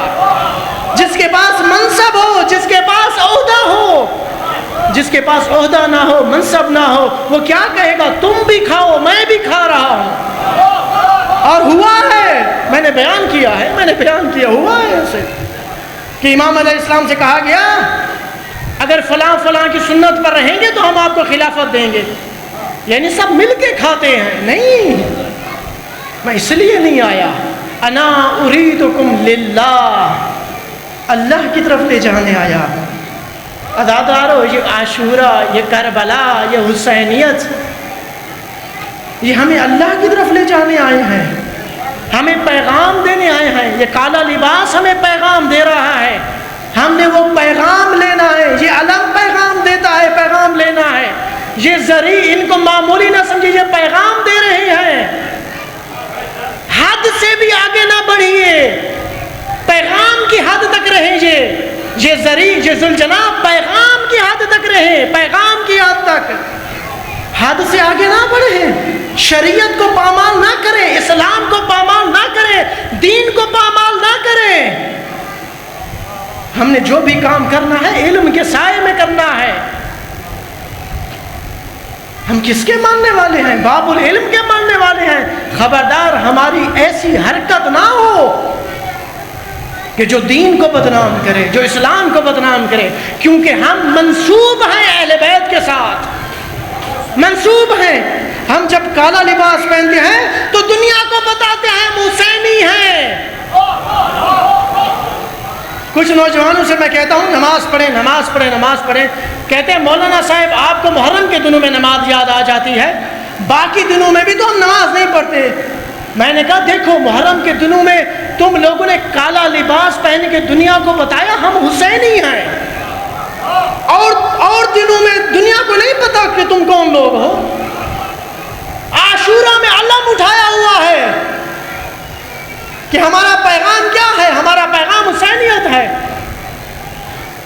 جس کے پاس منصب ہو، جس کے پاس عہدہ ہو. جس کے پاس عہدہ نہ ہو، منصب نہ ہو، وہ کیا کہے گا؟ تم بھی کھاؤ، میں بھی کھا رہا ہوں. اور ہوا ہے، میں نے بیان کیا ہوا ہے اسے کہ امام علیہ السلام سے کہا گیا اگر فلاں کی سنت پر رہیں گے تو ہم آپ کو خلافت دیں گے. یعنی سب مل کے کھاتے ہیں. نہیں، میں اس لیے نہیں آیا. انا اریدکم للہ، اللہ کی طرف لے جانے آیا. عزادارو، یہ عاشورہ، یہ کربلا، یہ حسینیت، یہ ہمیں اللہ کی طرف لے جانے آئے ہیں، ہمیں پیغام دینے آئے ہیں. یہ کالا لباس ہمیں پیغام دے رہا ہے، ہم نے وہ پیغام لینا ہے. یہ علم پیغام دیتا ہے، پیغام لینا ہے. یہ زری ان کو معمولی نہ سمجھیے، یہ پیغام دے رہے ہیں. حد سے بھی آگے نہ بڑھیے، پیغام کی حد تک رہیں. یہ زری، یہ ذوالجناب پیغام کی حد تک رہیں، پیغام کی حد تک، حد سے آگے نہ بڑھیں. شریعت کو پامال نہ کریں، اسلام کو پامال نہ کریں، دین کو پامال نہ کریں. ہم نے جو بھی کام کرنا ہے علم کے سائے میں کرنا ہے. ہم کس کے ماننے والے ہیں؟ باب العلم کے ماننے والے ہیں. خبردار ہماری ایسی حرکت نہ ہو کہ جو دین کو بدنام کرے، جو اسلام کو بدنام کرے. کیونکہ ہم منسوب ہیں اہل بیت کے ساتھ، منسوب ہیں. ہم جب کالا لباس پہنتے ہیں تو دنیا کو بتاتے ہیں ہم حسینی ہیں. کچھ نوجوانوں سے میں کہتا ہوں نماز پڑھیں. کہتے ہیں مولانا صاحب آپ کو محرم کے دنوں میں نماز یاد آ جاتی ہے، باقی دنوں میں بھی تو ہم نماز نہیں پڑھتے. میں نے کہا دیکھو، محرم کے دنوں میں تم لوگوں نے کالا لباس پہن کے دنیا کو بتایا ہم حسینی ہیں، اور دنوں میں دنیا کو نہیں پتا کہ تم کون لوگ ہو. عاشورہ میں علم اٹھایا ہوا ہے کہ ہمارا پیغام کیا ہے؟ ہمارا پیغام حسینیت ہے.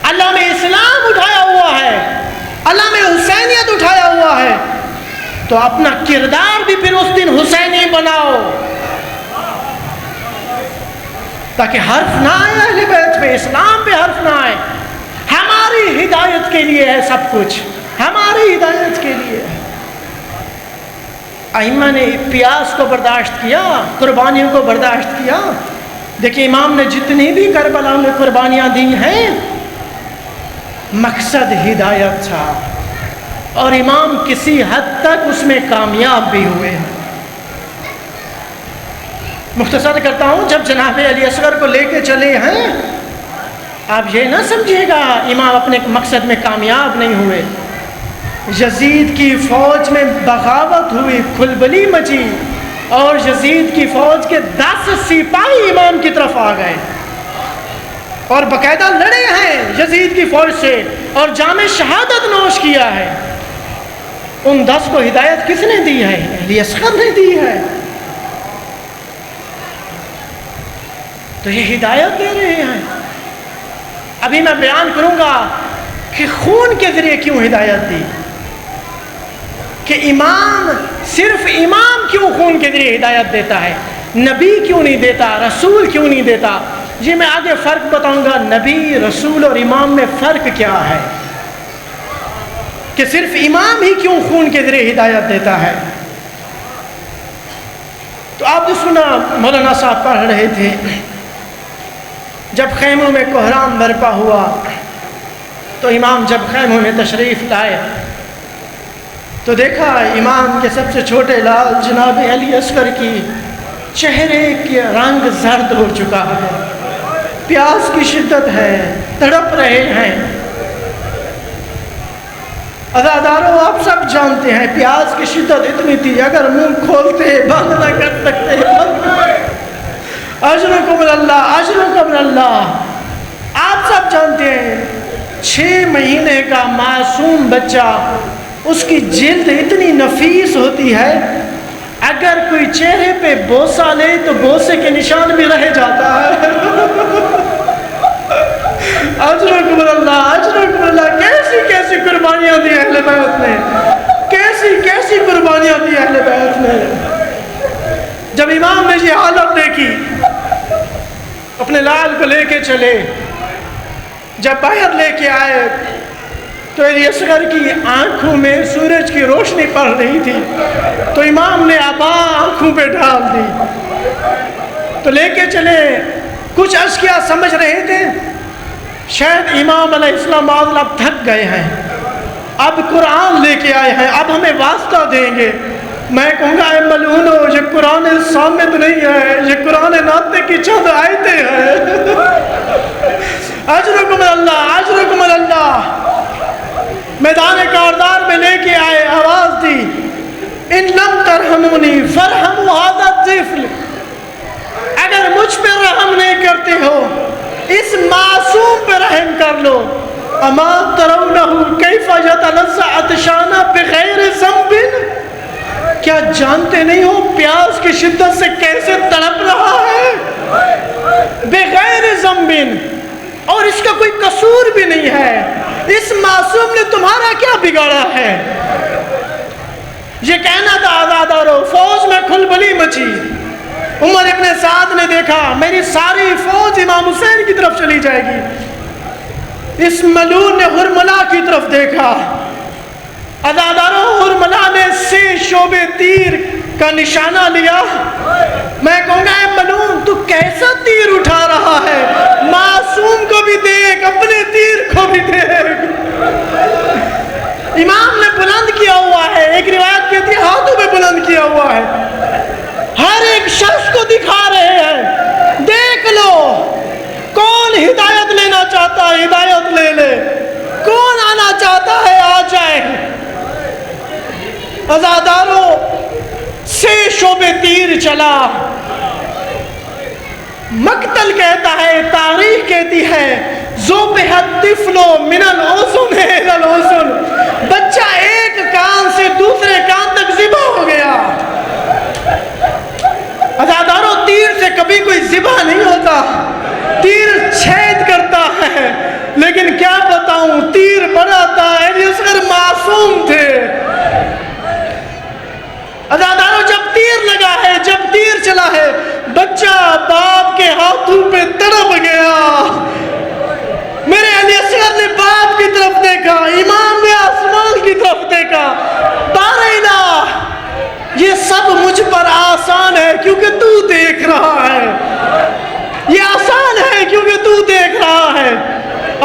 اللہ میں اسلام اٹھایا ہوا ہے، اللہ میں حسینیت اٹھایا ہوا ہے. تو اپنا کردار بھی پھر اس دن حسینی بناؤ تاکہ حرف نہ آئے اہل بیت پہ، اسلام پہ حرف نہ آئے. ہماری ہدایت کے لیے ہے سب کچھ، ہماری ہدایت کے لیے. ائمہ نے پیاس کو برداشت کیا، قربانیوں کو برداشت کیا. دیکھیں امام نے جتنی بھی کربلا میں قربانیاں دی ہیں مقصد ہدایت تھا، اور امام کسی حد تک اس میں کامیاب بھی ہوئے ہیں. مختصر کرتا ہوں، جب جناب علی اصغر کو لے کے چلے ہیں، آپ یہ نہ سمجھیے گا امام اپنے مقصد میں کامیاب نہیں ہوئے. یزید کی فوج میں بغاوت ہوئی، کھلبلی مچی، اور یزید کی فوج کے 10 سپاہی امام کی طرف آ گئے اور باقاعدہ لڑے ہیں یزید کی فوج سے اور جام شہادت نوش کیا ہے. ان 10 کو ہدایت کس نے دی ہے؟ علی اصغر نے دی ہے. تو یہ ہدایت دے رہے ہیں. ابھی میں بیان کروں گا کہ خون کے ذریعے کیوں ہدایت دی، کہ امام، صرف امام کیوں خون کے ذریعے ہدایت دیتا ہے، نبی کیوں نہیں دیتا، رسول کیوں نہیں دیتا؟ جی میں آگے فرق بتاؤں گا، نبی، رسول اور امام میں فرق کیا ہے، کہ صرف امام ہی کیوں خون کے ذریعے ہدایت دیتا ہے۔ تو آپ نے سنا مولانا صاحب پڑھ رہے تھے، جب خیموں میں کوہرام برپا ہوا تو امام جب خیموں میں تشریف لائے تو دیکھا امام کے سب سے چھوٹے لال جناب علی اصغر کی چہرے کا رنگ زرد ہو چکا ہے، پیاس کی شدت ہے، تڑپ رہے ہیں۔ عزاداروں آپ سب جانتے ہیں پیاس کی شدت اتنی تھی، اگر منہ کھولتے بند نہ کر سکتے، اجرکم اللہ، اجرکم اللہ۔ آپ سب جانتے ہیں 6 مہینے کا معصوم بچہ، اس کی جلد اتنی نفیس ہوتی ہے، اگر کوئی چہرے پہ بوسہ لے تو بوسے کے نشان بھی رہ جاتا ہے۔ اجرکم اللہ، اجرکم اللہ۔ کیسی کیسی قربانیاں دی اہل بیت نے، کیسی کیسی قربانیاں دی اہل بیت نے۔ جب امام نے یہ حالت دیکھی، اپنے لال کو لے کے چلے، جب باہر لے کے آئے تو علی اصغر کی آنکھوں میں سورج کی روشنی پڑ رہی تھی، تو امام نے آبا آنکھوں پہ ڈال دی، تو لے کے چلے۔ کچھ اشکیا سمجھ رہے تھے شاید امام علیہ السلام اب تھک گئے ہیں، اب قرآن لے کے آئے ہیں، اب ہمیں واسطہ دیں گے۔ میں کہوں گا اے ملعونو، یہ قرآن صامت نہیں ہے، یہ قرآن ناطق کی چند آیتیں ہیں۔ اجرکم اللہ، اجرکم اللہ۔ میدان کاردار میں لے کے آئے، آواز دی، ان لم ترحمونی فرحموا ھذا الطفل، اگر مجھ پہ رحم نہیں کرتے ہو اس معصوم پہ رحم کر لو۔ اما ترونہ کیف یتلظع عطشانا بغیر ذنب، کیا جانتے نہیں ہو پیاس کی شدت سے کیسے تڑپ رہا ہے، بغیر ذنب، اور اس کا کوئی قصور بھی نہیں ہے، اس معصوم نے تمہارا کیا بگاڑا ہے؟ یہ کہنا تھا عزادارو، فوج میں کھلبلی مچی۔ عمر ابن سعد نے دیکھا میری ساری فوج امام حسین کی طرف چلی جائے گی، اس ملعون نے حرملہ کی طرف دیکھا۔ عزاداروں، حرملہ نے 6 شعبے تیر کا نشانہ لیا۔ میں کہوں گا اے ملعون، تو کیسا تیر اٹھا رہا ہے، معصوم کو بھی دیکھ، اپنے تیر کو بھی دیکھ۔ امام نے بلند کیا ہوا ہے، ایک روایت کہتی ہے ہاتھوں پہ بلند کیا ہوا ہے، ہر ایک شخص کو دکھا رہے ہیں، دیکھ لو کون ہدایت لینا چاہتا ہے ہدایت لے لے، کون آنا چاہتا ہے آ جائے۔ عزاداروں، 6 شعبے تیر چلا۔ مقتل کہتا ہے، تاریخ کہتی ہے ذُبِحَ الطفل من الاذن الى الاذن، بچہ ایک کان سے دوسرے کان تک ذبح ہو گیا۔ عزاداروں، تیر سے کبھی کوئی ذبح نہیں ہوتا، تیر چھید کرتا ہے، لیکن کیا بتاؤں تیر بڑا تھا، علی اصغر معصوم تھے۔ عزاداروں، جب تیر لگا ہے، جب تیر چلا ہے، بچہ باپ کے ہاتھوں پہ تڑپ گیا۔ میرے علی اصغر نے باپ کی طرف دیکھا، امام نے آسمان کی طرف دیکھا، بار الہ، یہ سب مجھ پر آسان ہے کیونکہ تو دیکھ رہا ہے، یہ آسان ہے کیونکہ تو دیکھ رہا ہے۔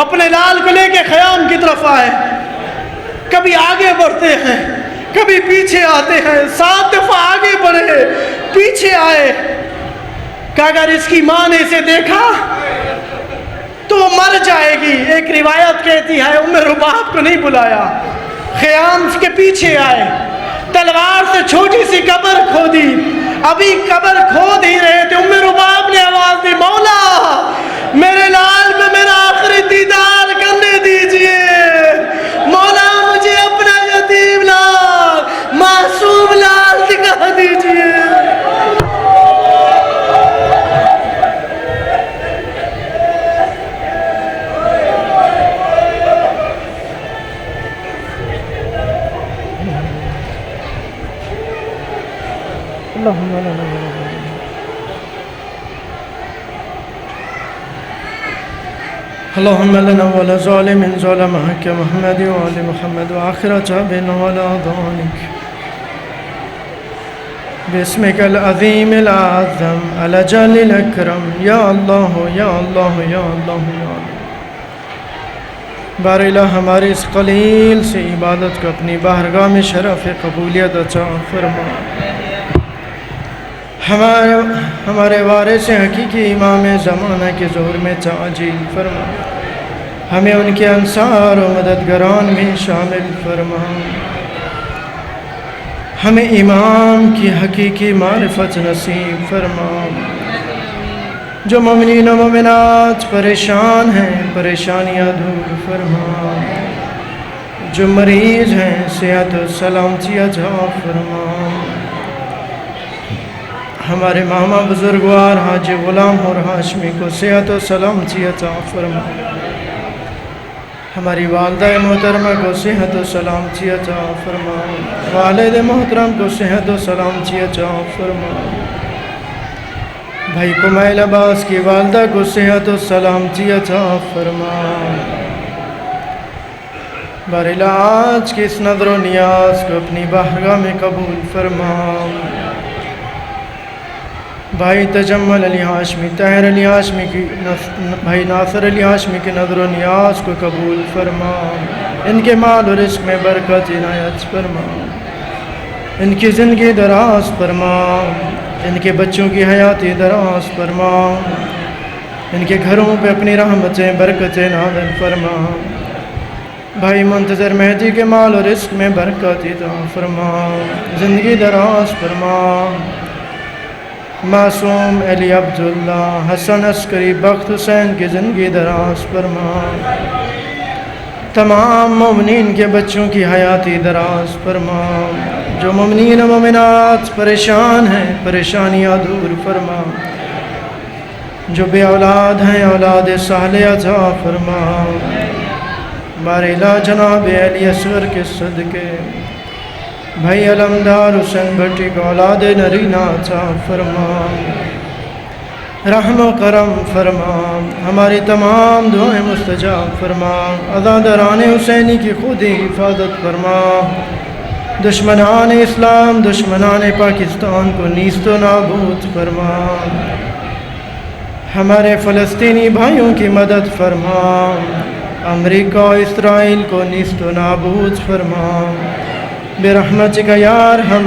اپنے لال کو لے کے خیام کی طرف آئے، کبھی آگے بڑھتے ہیں کبھی پیچھے آتے ہیں، 7 دفعہ آگے بڑھے پیچھے آئے کہ اگر اس کی ماں نے اسے دیکھا تو وہ مر جائے گی۔ ایک روایت کہتی ہے ام رباب کو نہیں بلایا، خیام کے پیچھے آئے، تلوار سے چھوٹی سی قبر کھودی، ابھی قبر کھود ہی رہے تھے، ام رباب نے آواز دی، مولا میرے لال کو میرا آخری دیدار کرنے دیجئے، مولا مجھے اپنا یتیم لال، معصوم لال دکھا دیجئے۔ اللهم لنا اللهم لنا ولا ظالم ظلمه كمحمد وآل محمد وآخرة ولا ضالك باسمك العظيم الأعظم الأجل الأكرم يا الله يا الله يا الله يا الله بار الہ ہماری اس قلیل سے عبادت کو اپنی بارگاہ میں شرف قبولیت عطا فرما. ہمارے وارث حقیقی امام زمانہ کے ظہور میں تعجیل فرما. ہمیں ان کے انصار و مددگاران میں شامل فرما. ہمیں امام کی حقیقی معرفت نصیب فرما. جو مومنین و مومنات پریشان ہیں پریشانیاں دور فرما. جو مریض ہیں صحت و سلامتی عطا فرما. ہمارے ماما بزرگوار حاجی غلام اور ہاشمی کو صحت و سلامتی عطا فرما. ہماری والدہ محترمہ کو صحت و سلامتی عطا فرما. والد محترم کو صحت و سلامتی عطا فرما. بھائی کمیل عباس کی والدہ کو صحت و سلامتی عطا فرما. بار الہ آج کی اس نظر و نیاز کو اپنی بارگاہ میں قبول فرما. بھائی تجمل علی ہاشمی طاہر علی ہاشمی کی بھائی ناصر علی ہاشمی کی نظر و نیاز کو قبول فرما. ان کے مال و رزق میں برکت عنایت فرما. ان کی زندگی دراز فرما. ان کے بچوں کی حیاتی دراز فرما. ان کے گھروں پہ اپنی رحمتیں برکتیں نازل فرما. بھائی منتظر مہدی کے مال و رزق میں برکت عطا فرما. زندگی دراز فرما. معصوم علی عبداللہ حسن عسکری بخت حسین کی زندگی دراز فرما. تمام مومنین کے بچوں کی حیاتی دراز فرما. جو مومنین و مومنات پریشان ہیں پریشانیاں دور فرما. جو بے اولاد ہیں اولاد صالح عطا فرما. بار الہ جناب علی اصغر کے صدقے بھائی علمدار حسین بھٹی کو اولاد نرینہ عطا فرما. رحم و کرم فرما. ہماری تمام دعائیں مستجاب فرما. عزاداران حسینی کی خود ہی حفاظت فرما. دشمنان اسلام دشمنان پاکستان کو نیست و نابود فرما. ہمارے فلسطینی بھائیوں کی مدد فرما. امریکہ و اسرائیل کو نیست و نابود فرما. برحمتک یا ارحم